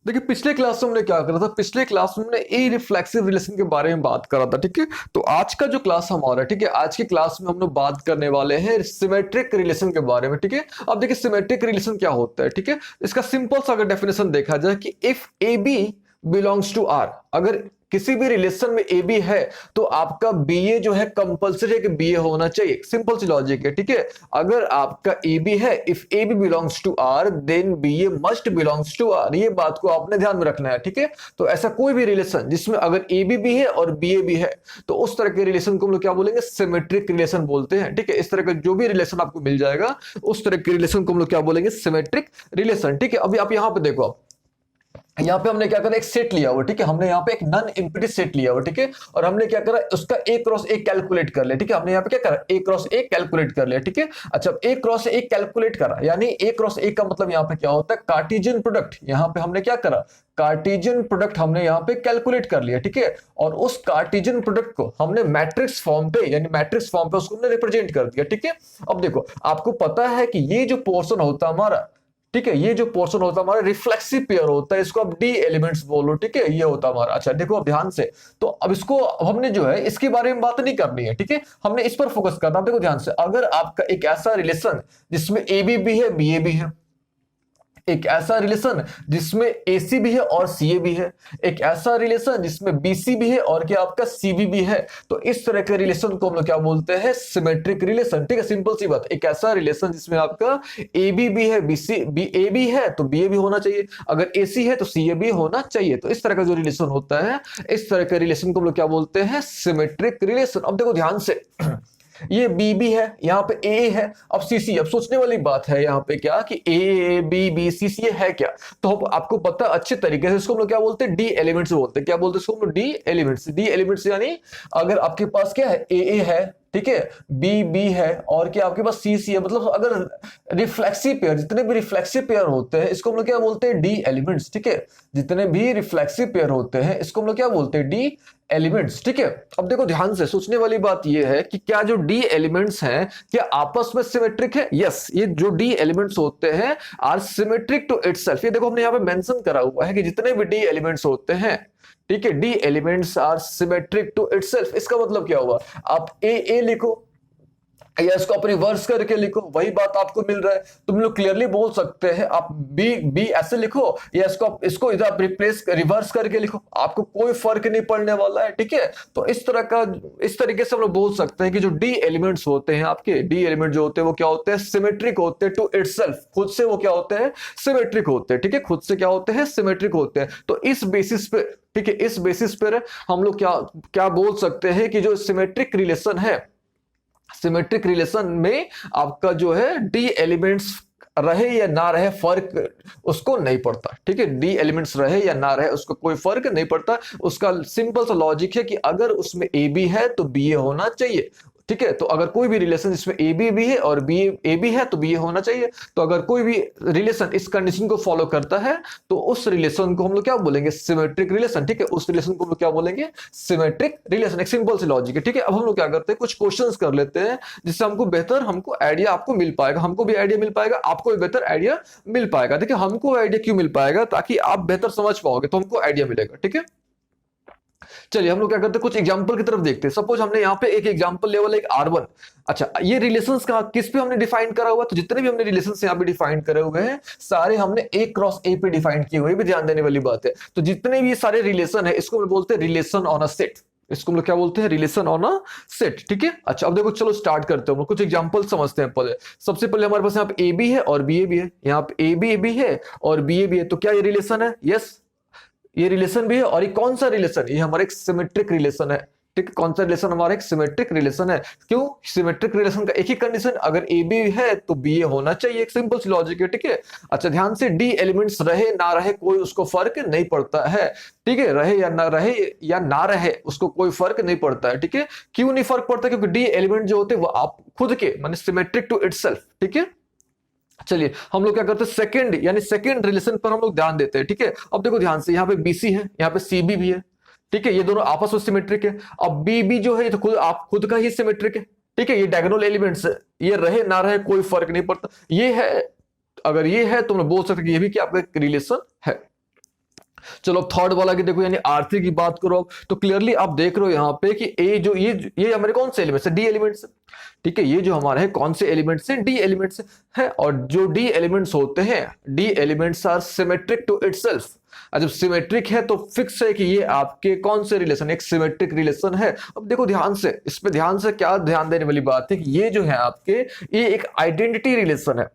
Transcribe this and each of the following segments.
देखिए पिछले क्लास में हमने क्या करा था, पिछले क्लास में हमने ए रिफ्लेक्सिव रिलेशन के बारे में बात करा था, ठीक है। तो आज का जो क्लास हमारा, ठीक है, आज की क्लास में हम लोग बात करने वाले हैं सिमेट्रिक रिलेशन के बारे में, ठीक है। अब देखिए सिमेट्रिक रिलेशन क्या होता है, ठीक है। इसका सिंपल सा अगर डेफिनेशन देखा जाए कि if a b belongs to R, अगर किसी भी रिलेशन में ए बी है तो आपका बी ए जो है कंपल्सरी है कि बी ए होना चाहिए। सिंपल सी लॉजिक है, ठीक है। अगर आपका ए बी है, if a b belongs to R then b a must belongs to R, ये बात को आपने ध्यान में रखना है, ठीक है। तो ऐसा कोई भी रिलेशन जिसमें अगर ए बी भी है और बी ए भी है तो उस तरह के रिलेशन को हम लोग क्या बोलेंगे, सिमेट्रिक रिलेशन बोलते हैं, ठीक है। इस तरह का जो भी रिलेशन आपको मिल जाएगा उस तरह के रिलेशन को हम लोग क्या बोलेंगे, सिमेट्रिक रिलेशन, ठीक है। अभी आप यहां पे देखो, यहाँ पे हमने क्या करा, एक सेट लिया हुआ, ठीक है। हमने यहाँ पे एक नॉन एम्प्टी सेट लिया हुआ, ठीक है। और हमने क्या करा, उसका ए क्रॉस ए कैलकुलेट कर लिया, ठीक है। हमने यहाँ पे क्या करा, ए क्रॉस ए कैलकुलेट कर लिया, ठीक है। अच्छा, ए क्रॉस ए कैलकुलेट करा, यानी ए क्रॉस ए का मतलब यहाँ पे क्या होता है, कार्टेशियन प्रोडक्ट। यहाँ पे हमने क्या करा, कार्टेशियन प्रोडक्ट हमने यहाँ पे कैलकुलेट कर लिया, ठीक है। और उस कार्टेशियन प्रोडक्ट को हमने मैट्रिक्स फॉर्म पे, यानी मैट्रिक्स फॉर्म पे उसको हमने रिप्रेजेंट कर दिया, ठीक है। अब देखो, आपको पता है कि ये जो पोर्शन होता है हमारा, ठीक है, ये जो पोर्शन होता है हमारा रिफ्लेक्सिव पेयर होता है, इसको अब डी एलिमेंट्स बोलो, ठीक है। ये होता है हमारा। अच्छा देखो अब ध्यान से, तो अब इसको अब हमने जो है इसके बारे में बात नहीं करनी है, ठीक है। हमने इस पर फोकस करना है। देखो ध्यान से, अगर आपका एक ऐसा रिलेशन जिसमें ए बी भी है, बी ए भी है, एक ऐसा रिलेशन जिसमें AC भी है और CA भी है, एक ऐसा रिलेशन जिसमें BC भी है और क्या आपका CB भी है, तो इस तरह के रिलेशन को हम लोग क्या बोलते हैं, सिमेट्रिक रिलेशन, ठीक है। सिंपल सी बात, एक ऐसा रिलेशन जिसमें आपका AB भी है, BA भी है तो BA भी होना चाहिए, अगर AC है तो CA भी होना चाहिए। तो इस तरह का जो रिलेशन होता है, इस तरह के रिलेशन को हम लोग क्या बोलते हैं, सिमेट्रिक रिलेशन। अब देखो ध्यान से, ये बी बी है, यहाँ पे ए है, अब सी सी। अब सोचने वाली बात है यहाँ पे क्या कि ए बी बी सी सी है क्या, तो अब आपको पता अच्छे तरीके से, इसको हम लोग क्या बोलते हैं, डी एलिमेंट्स बोलते हैं। क्या बोलते हैं इसको हम लोग, डी एलिमेंट्स। डी एलिमेंट्स यानी अगर आपके पास क्या है, ए है, ठीक है, बी बी है और क्या आपके पास सी सी है, मतलब अगर रिफ्लेक्सिव पेयर, जितने भी रिफ्लेक्सिव पेयर होते हैं इसको हम लोग क्या बोलते हैं, डी एलिमेंट्स, ठीक है। जितने भी रिफ्लेक्सिव पेयर होते हैं इसको हम लोग क्या बोलते हैं, डी एलिमेंट्स, ठीक है। अब देखो ध्यान से, सोचने वाली बात यह है कि क्या जो डी एलिमेंट्स हैं क्या आपस में सिमेट्रिक है। यस, ये जो डी एलिमेंट्स होते हैं आर सिमेट्रिक टू इटसेल्फ। ये देखो हमने यहाँ पे मेंशन करा हुआ है कि जितने भी डी एलिमेंट्स होते हैं, ठीक है, the elements are symmetric to itself. इसका मतलब क्या हुआ, आप ए लिखो या इसको आप रिवर्स करके लिखो, वही बात आपको मिल रहा है। तुम लोग क्लियरली बोल सकते हैं, आप बी बी ऐसे लिखो या इसको इधर आप रिवर्स करके लिखो, आपको कोई फर्क नहीं पड़ने वाला है, ठीक है। तो इस तरीके से हम लोग बोल सकते हैं कि जो डी एलिमेंट्स होते हैं, आपके डी एलिमेंट जो होते हैं वो क्या होते हैं, सिमेट्रिक होते हैं टू इटसेल्फ। खुद से वो क्या होते हैं, सिमेट्रिक होते हैं, ठीक है। खुद से क्या होते हैं, सिमेट्रिक होते हैं। तो इस बेसिस पे, ठीक है, इस बेसिस पर हम लोग क्या क्या बोल सकते हैं कि जो सिमेट्रिक रिलेशन है, सिमेट्रिक रिलेशन में आपका जो है डी एलिमेंट्स रहे या ना रहे फर्क उसको नहीं पड़ता, ठीक है। डी एलिमेंट्स रहे या ना रहे उसको कोई फर्क नहीं पड़ता। उसका सिंपल सा लॉजिक है कि अगर उसमें ए बी है तो बी ए होना चाहिए, ठीक है। तो अगर कोई भी रिलेशन जिसमें ए बी भी है और बी ए भी है तो बी ए होना चाहिए। तो अगर कोई भी रिलेशन इस कंडीशन को फॉलो करता है तो उस रिलेशन को हम लोग क्या बोलेंगे, सिमेट्रिक रिलेशन, ठीक है। उस रिलेशन को हम लोग क्या बोलेंगे, सिमेट्रिक रिलेशन। एक सिंपल सी लॉजिक है, ठीक है। अब हम लोग क्या करते हैं, कुछ क्वेश्चंस कर लेते हैं जिससे हमको आइडिया आपको मिल पाएगा, हमको भी आइडिया मिल पाएगा, आपको भी बेहतर आइडिया मिल पाएगा। देखिए हमको आइडिया क्यों मिल पाएगा, ताकि आप बेहतर समझ पाओगे तो हमको आइडिया मिलेगा, ठीक है। चलिए हम लोग क्या करते हैं, कुछ एग्जांपल की तरफ देखते हैं। सपोज हमने यहाँ पे एक एग्जांपल लेवल एक R1। अच्छा, ये रिलेशंस का किस पे हमने डिफाइन करा हुआ, तो जितने भी हमने रिलेशंस यहाँ पे डिफाइन करे हुए हैं सारे हमने A क्रॉस A पे डिफाइन किए हुए, भी ध्यान देने वाली बात है। तो जितने भी ये सारे रिलेशन है इसको हम बोलते हैं रिलेशन ऑन अ सेट, इसको हम लोग क्या बोलते हैं, रिलेशन ऑन अ सेट, ठीक है। अच्छा अब देखो, चलो स्टार्ट करते हैं, कुछ एग्जांपल समझते हैं पहले। सबसे पहले हमारे पास यहाँ पे ए बी है और बी ए भी है, यहाँ पे ए बी है और बी ए भी है, तो क्या ये रिलेशन है, यस ये रिलेशन भी है। और ये कौन सा रिलेशन, ये हमारा एक सिमेट्रिक रिलेशन है, ठीक है। कौन सा रिलेशन, हमारा एक सिमेट्रिक रिलेशन है। क्यों, सिमेट्रिक रिलेशन का एक ही कंडीशन, अगर ए बी है तो बी ए होना चाहिए, एक सिंपल सी लॉजिक है, ठीक है। अच्छा ध्यान से, डी एलिमेंट्स रहे ना रहे कोई उसको फर्क नहीं पड़ता है, ठीक है। रहे या ना रहे उसको कोई फर्क नहीं पड़ता है, ठीक है। क्यों नहीं फर्क पड़ता, क्योंकि डी एलिमेंट जो होते हैं वो आप खुद के माने सिमेट्रिक टू इटसेल्फ, ठीक है। चलिए हम लोग क्या करते हैं, सेकंड यानी सेकंड रिलेशन पर हम लोग ध्यान देते हैं, ठीक है। अब देखो ध्यान से, यहाँ पे BC है, यहाँ पे CB भी है, ठीक है। ये दोनों आपस में सिमेट्रिक है। अब BB जो है ये तो खुद का ही सिमेट्रिक है, ठीक है। ये डायगोनल एलिमेंट्स है, ये रहे ना रहे कोई फर्क नहीं पड़ता। ये है, अगर ये है तो मैं बोल सकते कि ये भी क्या आपका रिलेशन है। चलो अब थर्ड वाला की देखो, यानी R3 की बात करो तो क्लियरली आप देख रहे हो यहाँ पे कि ए जो ये हमारे कौन से एलिमेंट्स है, डी एलिमेंट्स है। ठीक है, ये जो हमारे हैं कौन से एलिमेंट्स हैं, डी एलिमेंट्स है। और जो डी एलिमेंट्स होते हैं, the elements are symmetric to itself. जब सिमेट्रिक है तो फिक्स है कि ये आपके कौन से रिलेशन, एक सिमेट्रिक रिलेशन है। अब देखो ध्यान से, इस पे ध्यान से क्या ध्यान देने वाली बात है कि ये जो है आपके, ये एक आइडेंटिटी रिलेशन है।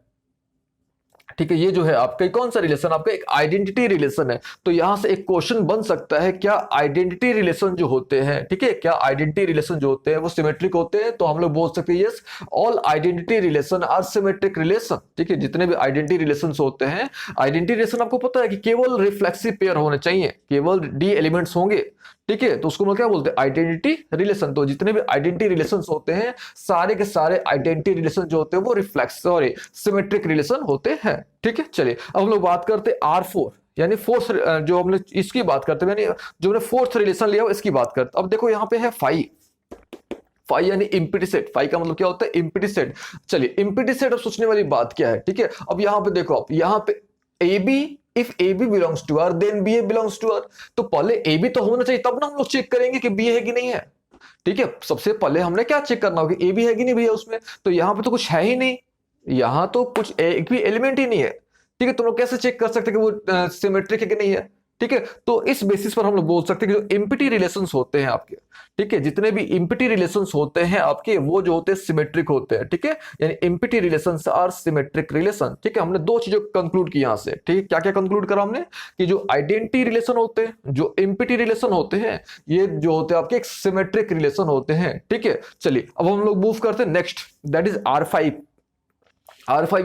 ठीक है, ये जो है आपका कौन सा रिलेशन, आपका एक आइडेंटिटी रिलेशन है। तो यहां से एक क्वेश्चन बन सकता है, क्या आइडेंटिटी रिलेशन जो होते हैं, ठीक है, क्या आइडेंटिटी रिलेशन जो होते हैं वो सिमेट्रिक होते हैं? तो हम लोग बोल सकते हैं yes, all identity relation are symmetric relation. ठीक है, जितने भी आइडेंटिटी रिलेशन होते हैं, आइडेंटिटी रिलेशन आपको पता है कि केवल रिफ्लेक्सिव पेयर होने चाहिए, केवल डी एलिमेंट्स होंगे। ठीक है, तो उसको हम क्या बोलते हैं, आइडेंटिटी रिलेशन। तो जितने भी आइडेंटिटी रिलेशन होते हैं, सारे के सारे आइडेंटिटी रिलेशन जो होते हैं वो सिमेट्रिक रिलेशन होते हैं। ठीक है, चलिए अब हम लोग बात करते हैं R4, यानी फोर्थ, जो हमने इसकी बात करते हैं, यानी जो हमने फोर्थ रिलेशन लिया इसकी बात करते। अब देखो यहाँ पे है फाई यानी इम्पिटी सेट। फाई का मतलब क्या होता है, इम्पिटी सेट। चलिए इम्पिटी सेट अब सोचने वाली बात क्या है। ठीक है, अब यहाँ पे देखो, आप यहाँ पे a b, if a b belongs to R then b a belongs to R. तो पहले ए बी तो होना चाहिए, तब ना हम लोग चेक करेंगे कि बी है कि नहीं है। ठीक है, सबसे पहले हमने क्या चेक करना होगा, ए बी है कि नहीं भैया उसमें। तो यहाँ पे तो कुछ है ही नहीं, यहाँ तो कुछ एक भी एलिमेंट ही नहीं है। ठीक है, तुम लोग कैसे चेक कर सकते कि वो सिमेट्रिक है कि नहीं है। ठीक है, तो इस बेसिस पर हम लोग बोल सकते हैं कि जो इम्पिटी रिलेशंस होते हैं आपके, ठीक है, जितने भी इम्पिटी रिलेशंस होते हैं आपके, वो जो होते हैं सिमेट्रिक होते हैं। ठीक है, यानी empty relations are symmetric relation. ठीक है, हमने दो चीजों को कंक्लूड की यहां से। ठीक है, क्या क्या कंक्लूड करा हमने, कि जो आइडेंटिटी रिलेशन होते हैं, जो इम्पिटी रिलेशन होते हैं, ये जो होते हैं आपके एक सिमेट्रिक रिलेशन होते हैं। ठीक है, चलिए अब हम लोग मूव करते हैं नेक्स्ट, दैट इज R5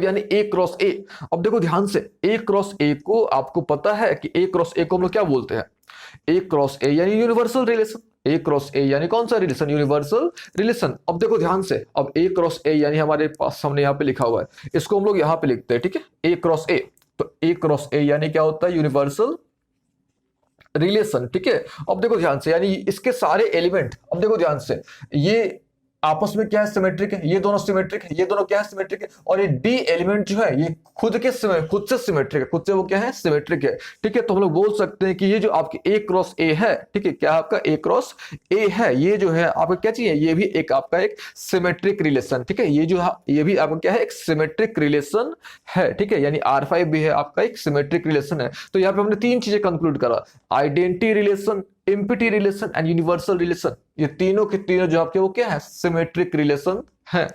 यानी A क्रॉस A। अब देखो ध्यान से, A क्रॉस A को आपको पता है कि A क्रॉस A को हम लोग क्या बोलते हैं, A क्रॉस A यानी universal relation. A cross A यानी कौन सा रिलेशन, यूनिवर्सल रिलेशन। अब देखो ध्यान से, अब A क्रॉस A यानी हमारे पास हमने यहाँ पे लिखा हुआ है, इसको हम लोग यहाँ पे लिखते हैं। ठीक है, A क्रॉस A, तो A क्रॉस A यानी क्या होता है, यूनिवर्सल रिलेशन। ठीक है, अब देखो ध्यान से, यानी इसके सारे एलिमेंट, अब देखो ध्यान से, ये आपस में क्या है, सिमेट्रिक है, ये दोनों सिमेट्रिक है, ये दोनों क्या है, सिमेट्रिक है। और ये डी एलिमेंट जो है ये खुद से सिमेट्रिक है, खुद से वो क्या है, सिमेट्रिक है। ठीक है, तो हम लोग बोल सकते हैं कि ये जो आपकी A क्रॉस A है, ठीक है, क्या आपका A क्रॉस A है, ये जो है आपका क्या चाहिए, ये भी एक आपका एक सिमेट्रिक रिलेशन। ठीक है, ये भी आपका क्या है, एक सिमेट्रिक रिलेशन है। ठीक है, यानी R5 भी है आपका एक सिमेट्रिक रिलेशन है। तो यहाँ पे हमने तीन चीजें कंक्लूड करा, identity relation, empty relation and universal relation. ये तीनों के तीनों जो आपके वो क्या है, सिमेट्रिक रिलेशन है।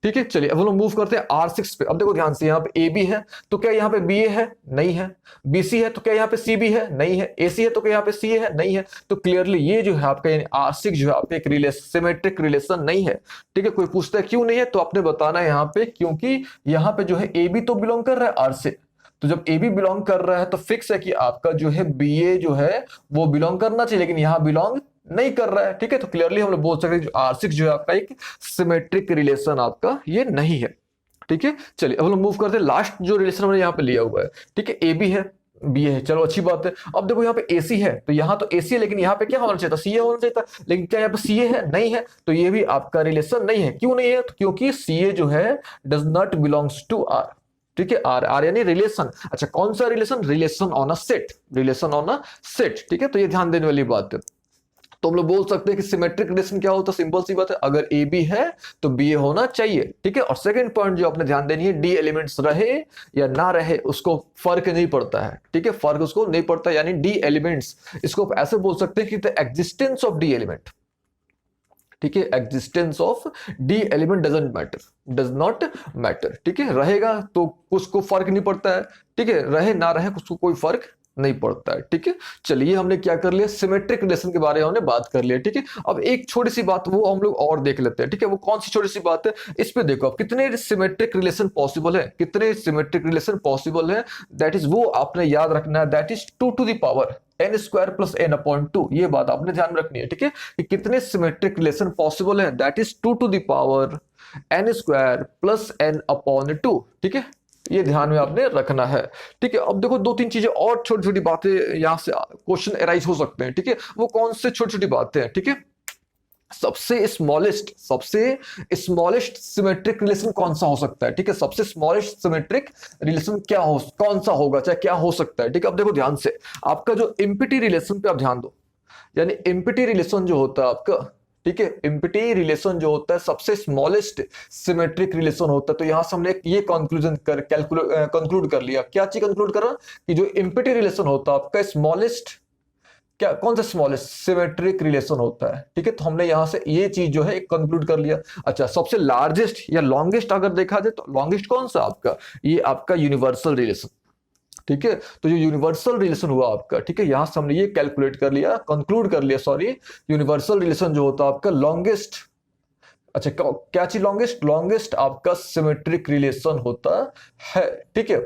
ठीक है, चलिए अब हम लोग मूव करते हैं R6 पे। अब देखो ध्यान से, यहाँ पे AB है तो क्या यहाँ पे BA है, नहीं है। BC है तो क्या यहाँ पे CB है, नहीं है। AC है तो क्या यहाँ पे CA है, नहीं है। तो क्लियरली ये जो है आपका, यानी R6 जो है आपका एक सिमेट्रिक रिलेशन नहीं है। ठीक है, कोई पूछता है क्यों नहीं है, तो आपने बताना है यहाँ पे, क्योंकि यहाँ पे जो है AB तो बिलोंग कर रहा है R से। तो जब AB बिलोंग कर रहा है तो फिक्स है कि आपका जो है BA जो है वो बिलोंग करना चाहिए, लेकिन यहाँ बिलोंग नहीं कर रहा है। ठीक है, तो क्लियरली हम लोग बोल सकते हैं जो R6 जो है आपका एक सिमेट्रिक रिलेशन आपका ये नहीं है। ठीक है, चलिए अब हम लोग मूव करते हैं, लास्ट जो रिलेशन हमने यहाँ पे लिया हुआ है। ठीक है, AB है, BA है, चलो अच्छी बात है। अब देखो यहाँ पे AC है, तो यहाँ तो AC है, लेकिन यहाँ पे क्या होना चाहिए था, CA होना चाहिए था, लेकिन क्या यहाँ पे CA है, नहीं है। तो ये भी आपका रिलेशन नहीं है। क्यों नहीं है, तो क्योंकि CA जो है does not belongs to R। ठीक है, आर यानी रिलेशन। अच्छा, कौन सा relation, relation on a set, relation on a set. ठीक है, तो ये ध्यान देने वाली बात है। तो हम लोग बोल सकते हैं कि सिमेट्रिक रिलेशन क्या होता है, सिंपल सी बात है, अगर ए बी है तो बी ए होना चाहिए। ठीक है, और सेकंड पॉइंट जो आपने ध्यान देनी है, डी एलिमेंट्स रहे या ना रहे उसको फर्क नहीं पड़ता है। ठीक है, फर्क उसको नहीं पड़ता, यानी डी एलिमेंट्स, इसको ऐसे बोल सकते हैं कि the existence of D element. ठीक है, existence of D element doesn't matter, does not matter. ठीक है, रहेगा तो उसको फर्क नहीं पड़ता है। ठीक है, रहे ना रहे उसको कोई फर्क नहीं पड़ता है। ठीक है, चलिए हमने क्या कर लिया, सिमेट्रिक रिलेशन के बारे में हमने बात कर लिया। ठीक है, अब एक छोटी सी बात वो हम लोग और देख लेते हैं। ठीक है, वो कौन सी छोटी सी बात है, इस पे देखो आप, कितने सिमेट्रिक रिलेशन पॉसिबल है, कितने सिमेट्रिक रिलेशन पॉसिबल है, दैट इज वो आपने याद रखना है, that is 2 to the power n square plus n/2। ये बात आपने ध्यान में रखनी है। ठीक है, कि कितने सिमेट्रिक रिलेशन पॉसिबल है, that is 2 to the power n square plus n/2। ठीक है, ये ध्यान में आपने रखना है। ठीक है, अब देखो दो तीन चीजें और छोटी छोटी बातें यहां से क्वेश्चन अराइज हो सकते हैं। ठीक है, वो कौन से छोटी छोटी बातें हैं। ठीक है, सबसे स्मॉलेस्ट सिमेट्रिक रिलेशन कौन सा हो सकता है, ठीक है। सबसे स्मॉलेस्ट सिमेट्रिक रिलेशन कौन सा होगा, चाहे क्या हो सकता है, ठीक है। अब देखो ध्यान से, आपका जो इम्पिटी रिलेशन पे आप ध्यान दो, यानी इम्पिटी रिलेशन जो होता है आपका, ठीक है, इम्पिटी रिलेशन जो होता है सबसे स्मॉलेस्ट सिमेट्रिक रिलेशन होता है। तो यहां से हमने ये कंक्लूड कर लिया, क्या चीज कंक्लूड कर रहा कि जो इम्पिटी रिलेशन होता है आपका स्मॉलेस्ट, क्या कौन सा स्मॉलेस्ट सिमेट्रिक रिलेशन होता है, ठीक है। तो हमने यहां से ये चीज जो है कंक्लूड कर लिया। अच्छा, सबसे लार्जेस्ट या लॉन्गेस्ट अगर देखा जाए तो लॉन्गेस्ट कौन सा आपका, ये आपका यूनिवर्सल रिलेशन, ठीक है। तो जो यूनिवर्सल रिलेशन हुआ आपका, ठीक है, यहां से हमने ये कैलकुलेट कर लिया, कंक्लूड कर लिया, सॉरी, यूनिवर्सल रिलेशन जो होता है आपका लॉन्गेस्ट, अच्छा क्या चीज लॉन्गेस्ट आपका सिमेट्रिक रिलेशन होता है, ठीक है।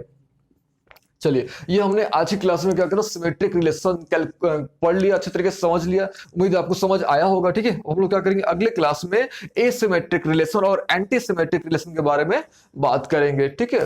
चलिए, ये हमने आज की क्लास में क्या करा, सिमेट्रिक रिलेशन पढ़ लिया, अच्छे तरीके से समझ लिया, उम्मीद है आपको समझ आया होगा, ठीक है। हम लोग क्या करेंगे अगले क्लास में एसिमेट्रिक रिलेशन और एंटी सिमेट्रिक रिलेशन के बारे में बात करेंगे, ठीक है।